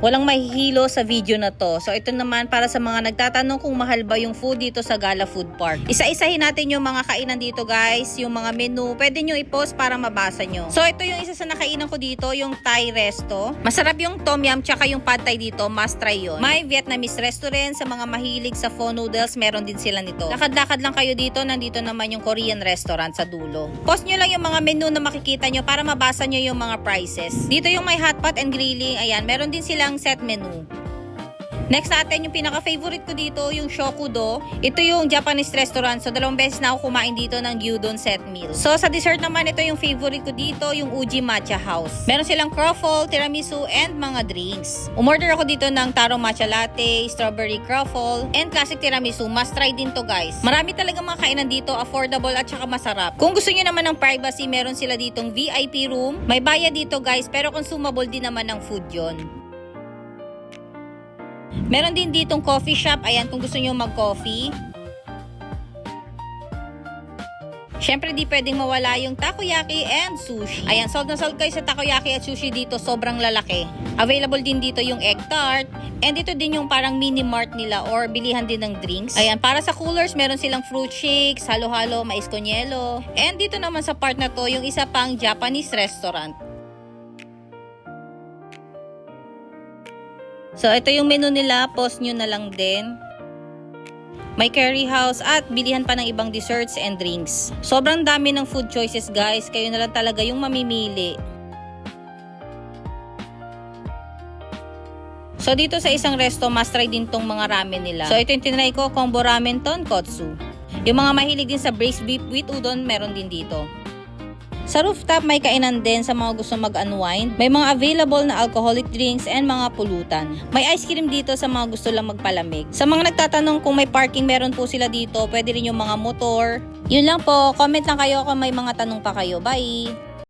Walang mahihilo sa video na to. So ito naman para sa mga nagtatanong kung mahal ba yung food dito sa Gala Food Park. Isa-isahin natin yung mga kainan dito guys, yung mga menu. Pwede nyo i-post para mabasa nyo. So ito yung isa sa nakainan ko dito, yung Thai resto. Masarap yung tom yum tsaka yung pad thai dito, must try yun. May Vietnamese restaurant sa mga mahilig sa pho noodles, meron din sila nito. Lakad-lakad lang kayo dito, nandito naman yung Korean restaurant sa dulo. Post nyo lang yung mga menu na makikita nyo para mabasa nyo yung mga prices. Dito yung may hot pot and grilling, ayan, meron din silang set menu. Next natin, yung pinaka-favorite ko dito, yung Shokudo. Ito yung Japanese restaurant. So, 2 beses na ako kumain dito ng gyudon set meal. So, sa dessert naman, ito yung favorite ko dito, yung Uji Matcha House. Meron silang croffle, tiramisu, and mga drinks. Umorder ako dito ng taro matcha latte, strawberry croffle, and classic tiramisu. Must try din to guys. Marami talaga mga kainan dito, affordable at saka masarap. Kung gusto niyo naman ng privacy, meron sila ditong VIP room. May bayad dito guys, pero consumable din naman ng food yon. Meron din ditong coffee shop. Ayan, kung gusto nyo mag-coffee. Syempre, di pwedeng mawala yung takoyaki and sushi. Ayan, sold na sold kayo sa takoyaki at sushi dito. Sobrang lalaki. Available din dito yung egg tart. And dito din yung parang mini mart nila or bilihan din ng drinks. Ayan, para sa coolers, meron silang fruit shakes, halo-halo, mais con hielo. And dito naman sa part na to, yung isa pang Japanese restaurant. So, ito yung menu nila. Post nyo na lang din. May curry house at bilihan pa ng ibang desserts and drinks. Sobrang dami ng food choices guys. Kayo na lang talaga yung mamimili. So, dito sa isang resto, must try din tong mga ramen nila. So, ito yung tinry ko, combo ramen tonkotsu. Yung mga mahilig din sa braised beef with udon, meron din dito. Sa rooftop, may kainan din sa mga gusto mag-unwind. May mga available na alcoholic drinks and mga pulutan. May ice cream dito sa mga gusto lang magpalamig. Sa mga nagtatanong kung may parking, meron po sila dito. Pwede rin yung mga motor. Yun lang po. Comment lang kayo kung may mga tanong pa kayo. Bye!